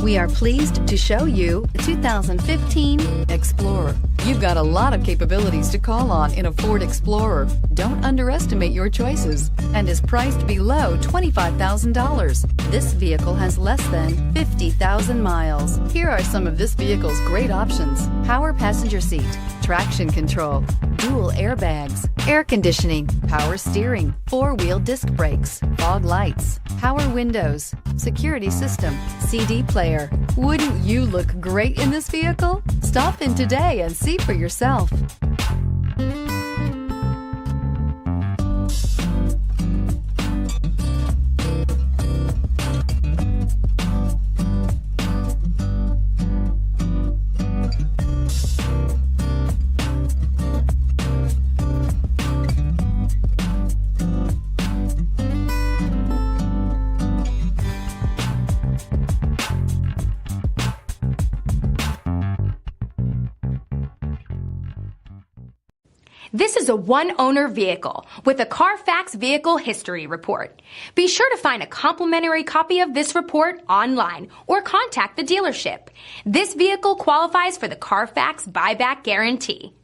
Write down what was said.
We are pleased to show you the 2015 Explorer. You've got a lot of capabilities to call on in a Ford Explorer. Don't underestimate your choices and is priced below $25,000. This vehicle has less than 50,000 miles. Here are some of this vehicle's great options: power passenger seat, traction control, dual airbags, air conditioning, power steering, four-wheel disc brakes, fog lights, power windows, security system, CD player. Wouldn't you look great in this vehicle? Stop in today and see for yourself. This is a one-owner vehicle with a CARFAX Vehicle History Report. Be sure to find a complimentary copy of this report online or contact the dealership. This vehicle qualifies for the CARFAX Buyback Guarantee.